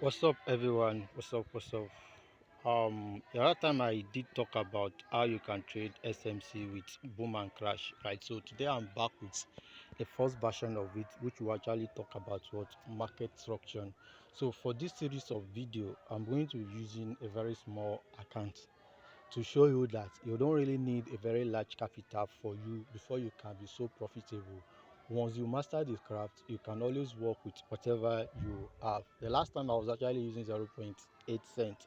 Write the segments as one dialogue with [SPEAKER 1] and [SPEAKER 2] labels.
[SPEAKER 1] What's up, everyone? What's up? The other time I did talk about how you can trade SMC with boom and crash, right? So today I'm back with the first version of it, which will actually talk about what market structure. So for this series of video, I'm going to be using a very small account to show you that you don't really need a very large capital for you before you can be so profitable. Once you master this craft, you can always work with whatever you have. The last time I was actually using 0.8 cents,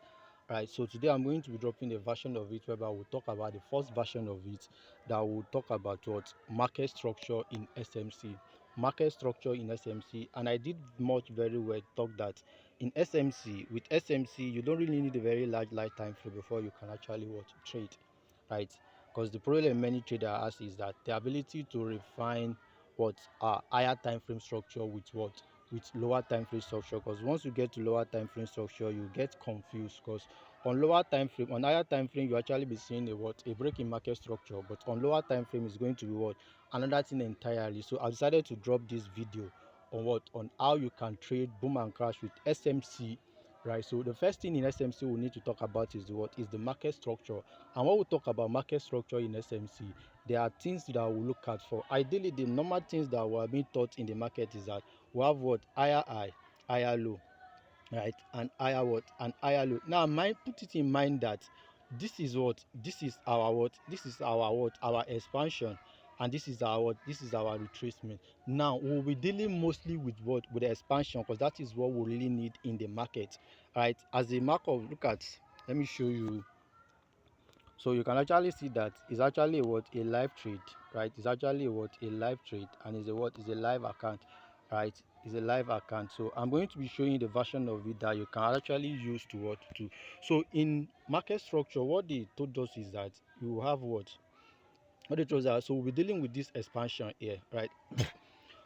[SPEAKER 1] right? So today I'm going to be dropping a version of it whereby we'll talk about the first version of it, that will talk about what market structure in SMC. Market structure in SMC, and I did much very well talk that in SMC, with SMC, you don't really need a very large time frame before you can actually trade, right? Because the problem many traders has is that the ability to refine what higher time frame structure with lower time frame structure. Because once you get to lower time frame structure, you get confused. Because on lower time frame, on higher time frame, you actually be seeing a break in market structure, but on lower time frame is going to be another thing entirely. So I decided to drop this video on how you can trade boom and crash with SMC, right? So the first thing in SMC we need to talk about is the market structure. And when we talk about market structure in SMC, there are things that we'll look at. For ideally, the normal things that were being taught in the market is that we have higher high, higher low, right? And higher low. Now mind put it in mind that this is our expansion, and this is our retracement. Now we'll be dealing mostly with with the expansion, because that is what we really need in the market, right? As a mark of, look at, let me show you. So you can actually see that it's actually a live trade, right? It's actually a live trade, and is a live account, right? It's a live account. So I'm going to be showing you the version of it that you can actually use to So in market structure, what they told us is that you have what they told us. So we'll be dealing with this expansion here, right?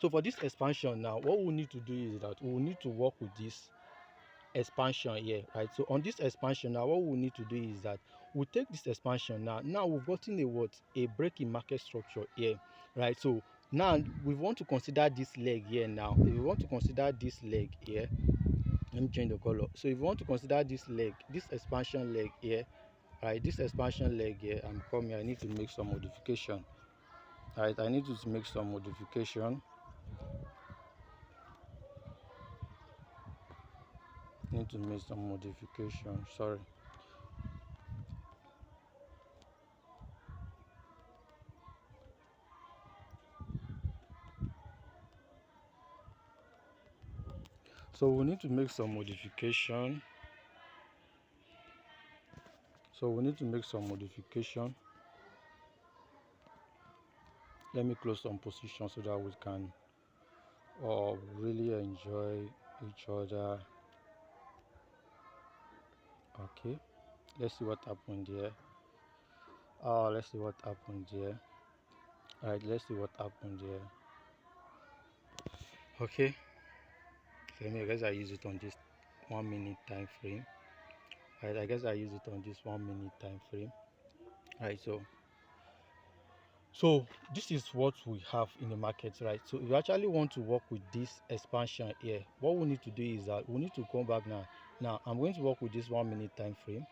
[SPEAKER 1] So for this expansion now, what we need to do is that we will need to work with this expansion here, right? So on this expansion now, what we need to do is that we take this expansion now we've gotten a break in market structure here, right? So now we want to consider this leg here. Now if we want to consider this leg here, let me change the color. So if you want to consider this leg, this expansion leg here, right? This expansion leg here, I'm coming, I need to make some modification, right? I need to make some modification. Need to make some modification, sorry. So we need to make some modification. Let me close some position so that we can really enjoy each other. Okay, let's see what happened there. Let's see what happened there. All right, let's see what happened there. Okay, so I guess I use it on this 1 minute time frame. Right, I guess I use it on this 1 minute time frame. Right, so this is what we have in the market, right? So if you actually want to work with this expansion here, what we need to do is that we need to come back now. Now I'm going to work with this 1 minute time frame,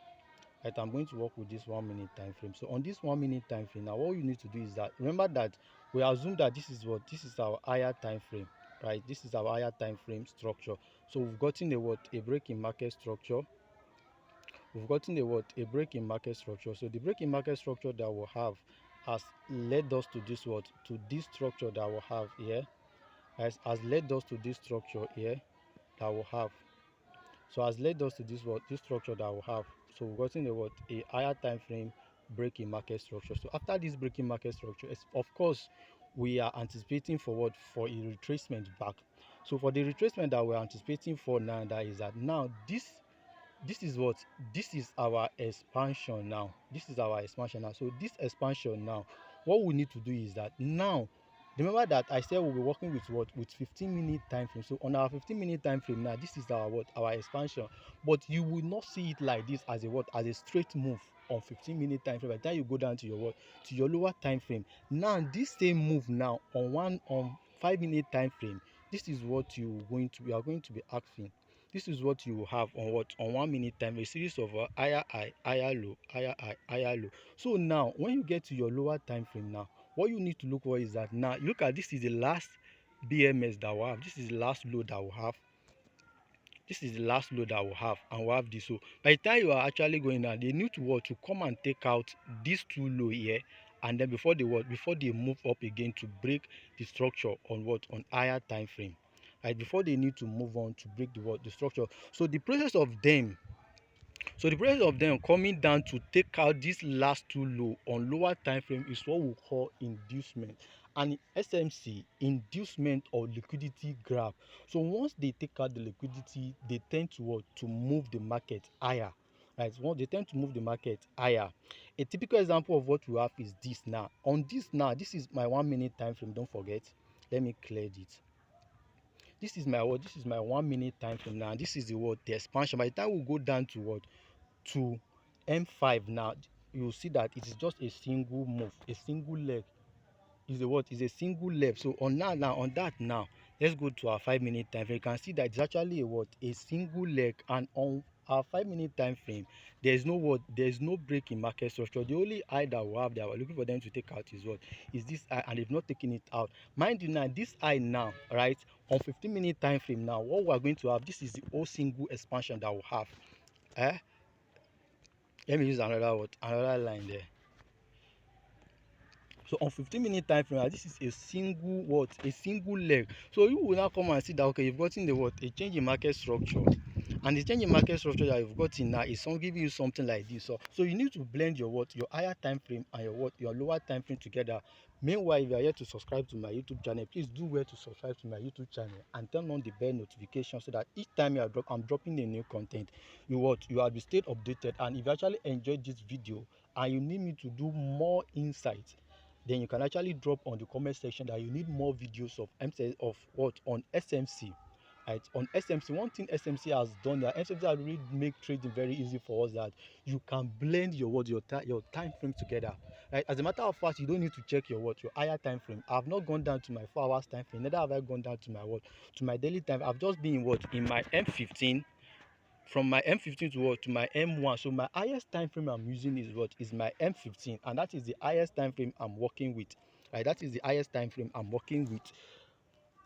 [SPEAKER 1] right? I'm going to work with this 1 minute time frame. So on this 1 minute time frame, now what you need to do is that, remember that we assume that this is our higher time frame, right? This is our higher time frame structure. So we've gotten a break in market structure. We've gotten a break in market structure. So the break in market structure that we have has led us to this structure that we have here. Has led us to this structure here that we have. So has led us to this structure that we have. So we've gotten a higher time frame break in market structure. So after this breaking market structure, of course, we are anticipating for a retracement back. So for the retracement that we're anticipating for now, that is that now this is this is our expansion now. This is our expansion now. So this expansion now, what we need to do is that now, remember that I said we'll be working with 15-minute time frame. So on our 15-minute time frame now, this is our expansion. But you will not see it like this as a straight move on 15-minute time frame. By the time you go down to your lower time frame, now this same move now on 5-minute time frame, this is what we are going to be asking. This is what you will have on what, on 1 minute time, a series of higher high, higher low, higher high, higher low. So now when you get to your lower time frame now, what you need to look for is that now look at, this is the last BMS that we have, this is the last low that we have, this is the last load that we'll have, and we'll have this. So by the time you are actually going down, they need to what, to come and take out these two low here, and then before they what, before they move up again to break the structure on what, on higher time frame, right? Before they need to move on to break the what, the structure. So the process of them, coming down to take out this last two low on lower time frame is what we call inducement. And in SMC, inducement or liquidity grab. So once they take out the liquidity, they tend to what, to move the market higher. Right, once they tend to move the market higher. A typical example of what we have is this now. On this now, this is my 1 minute time frame. Don't forget. Let me clear it. This is my what? This is my 1 minute time frame now. This is the what? The expansion. By the time we go down to what? To M5 now, you'll see that it is just a single move, a single leg. Is a what? Is a single leg. So on that now, let's go to our 5 minute time frame. You can see that it's actually a what? A single leg. And on our 5 minute time frame, there is no what? There is no break in market structure. The only eye that we have that we're looking for them to take out is what? Is this eye, and they've not taken it out. Mind you now, this eye now, right? On 15 minute time frame now, what we're going to have, this is the whole single expansion that we have. Let me use another what, another line there. So on 15 minute time frame, this is a single what, a single leg. So you will now come and see that okay, you've gotten the what, a change in market structure, and the change in market structure that you've gotten now is some giving you something like this. So you need to blend your what, your higher time frame and your what, your lower time frame together. Meanwhile, if you are here to subscribe to my YouTube channel, please do well to subscribe to my YouTube channel and turn on the bell notification so that each time I'm dropping a new content, you will be stayed updated. And if you actually enjoyed this video and you need me to do more insights, then you can actually drop on the comment section that you need more videos of what, on SMC. Right, on SMC, one thing SMC has done, that SMC has really make trading very easy for us, that you can blend your what, your time frame together. Right, as a matter of fact, you don't need to check your what, your higher time frame. I've not gone down to my 4 hours time frame, neither have I gone down to my what, to my daily time. I've just been what, in my M15, from my M15 to what, to my M1. So my highest time frame I'm using is what, is my M15, and that is the highest time frame I'm working with. Right, that is the highest time frame I'm working with.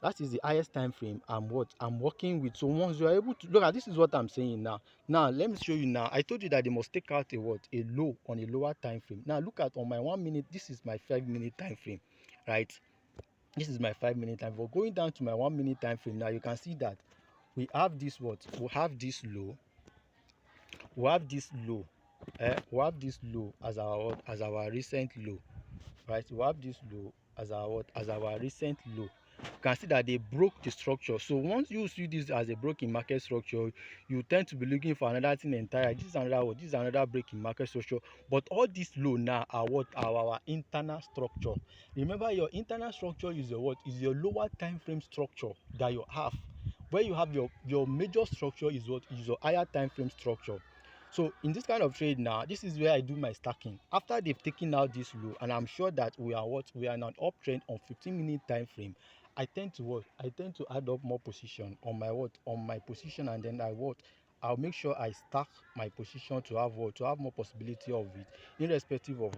[SPEAKER 1] That is the highest time frame I'm working with. So once you are able to look at, this is what I'm saying now. Now let me show you now. I told you that they must take out a what, a low on a lower time frame. Now look at on my 1 minute. This is my 5 minute time frame, right? This is my 5 minute time. But going down to my 1 minute time frame now, you can see that we have this what, we have this low, we have this low, we have this low as our what, as our recent low, right? We have this low as our what, as our recent low. You can see that they broke the structure. So once you see this as a broken market structure, you tend to be looking for another thing entirely. This is another what, this is another break in market structure. But all these low now are what, are our internal structure. Remember, your internal structure is your what, is your lower time frame structure that you have. Where you have your major structure is what, is your higher time frame structure. So in this kind of trade now, this is where I do my stacking. After they've taken out this low, and I'm sure that we are what, we are in an uptrend on 15-minute time frame, I tend to what, I tend to add up more position on my what, on my position, and then I'll make sure I stack my position to have what, to have more possibility of it, irrespective of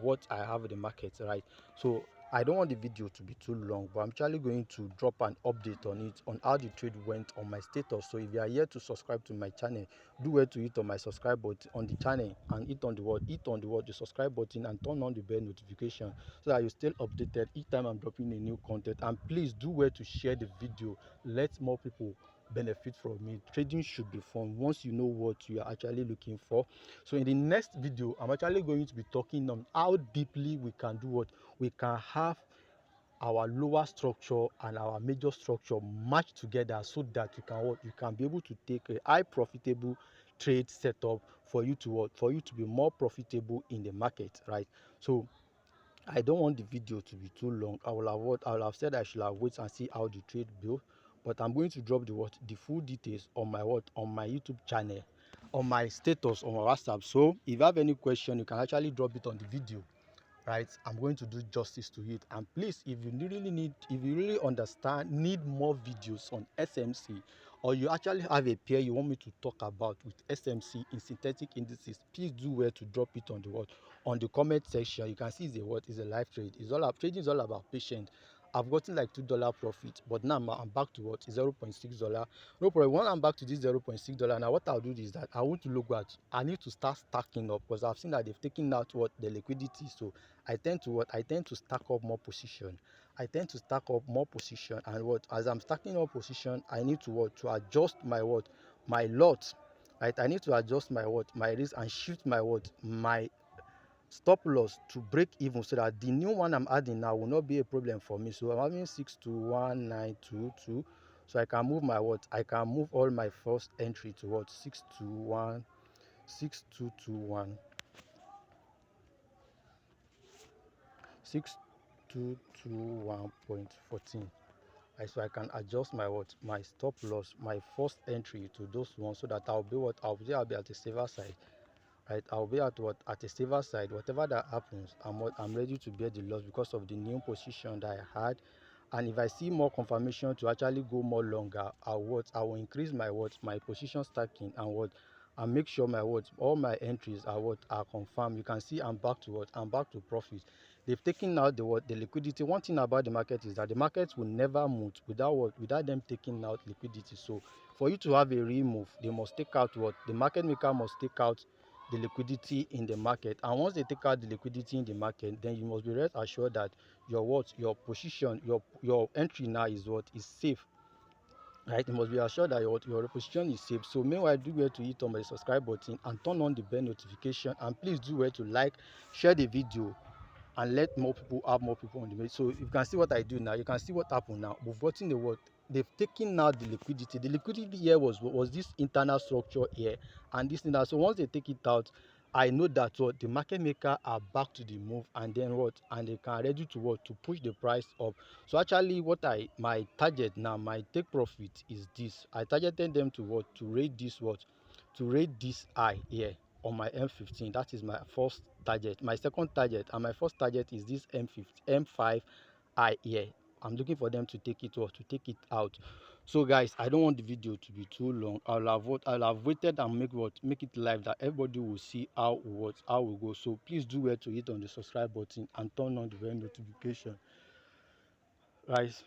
[SPEAKER 1] what I have in the market, right? So I don't want the video to be too long, but I'm actually going to drop an update on it, on how the trade went on my status. So if you are here to subscribe to my channel, do well to hit on my subscribe button on the channel, and hit on the subscribe button, and turn on the bell notification so that you stay updated each time I'm dropping a new content. And please do well to share the video. Let more people benefit from it. Trading should be fun once you know what you are actually looking for. So in the next video, I'm actually going to be talking on how deeply we can do what, we can have our lower structure and our major structure match together, so that you can what, you can be able to take a high profitable trade setup for you to what, for you to be more profitable in the market, right? So I don't want the video to be too long. I will have said I should have wait and see how the trade build, but I'm going to drop the what, the full details on my what, on my YouTube channel, on my status, on my WhatsApp. So if you have any question, you can actually drop it on the video, right? I'm going to do justice to it. And please, if you really understand, need more videos on SMC, or you actually have a pair you want me to talk about with SMC in synthetic indices, please do well to drop it on the what, on the comment section. You can see it's a what, is a live trade. It's all about trading, is all about patience. I've gotten like $2 profit, but now I'm back to what, $0.6. No problem. When I'm back to this $0.6, now what I'll do is that I want to look at, I need to start stacking up, because I've seen that they've taken out what, the liquidity. So I tend to what, I tend to stack up more position. I tend to stack up more position, and what, as I'm stacking up position, I need to what, to adjust my what, my lot, right? I need to adjust my what, my risk, and shift my what, my stop loss to break even, so that the new one I'm adding now will not be a problem for me. So I'm having 621922, so I can move my what, I can move all my first entry to what, 6221 6221.14. So I can adjust my what, my stop loss, my first entry to those ones, so that I'll be what, I'll be at the safer side, right? I'll be at what, at the safer side. Whatever that happens, I'm ready to bear the loss because of the new position that I had. And if I see more confirmation to actually go more longer, I will increase my what, my position stacking, and what, and make sure my what, all my entries are what, are confirmed. You can see I'm back to what, I'm back to profit. They've taken out the what, the liquidity. One thing about the market is that the market will never move without what, without them taking out liquidity. So for you to have a real move, they must take out what, the market maker must take out the liquidity in the market. And once they take out the liquidity in the market, then you must be rest assured that your what, your position, your entry now is what, is safe, right? You must be assured that your position is safe. So meanwhile, do well to hit on the subscribe button and turn on the bell notification, and please do well to like, share the video, and let more people have more people on the way. So you can see what I do now. You can see what happened now. We've gotten the what, they've taken out the liquidity. The liquidity here was this internal structure here, and this thing. So once they take it out, I know that what, the market maker are back to the move, and then what, and they can ready to what, to push the price up. So actually, what my target now, my take profit is this. I targeted them to what, to rate this what, to rate this high here on my M15. That is my first target. My second target and my first target is this M5 I here. I'm looking for them to take it off, to take it out. So guys, I don't want the video to be too long. I'll have waited and make it live, that everybody will see how we go. So please do well to hit on the subscribe button and turn on the bell notification. Guys,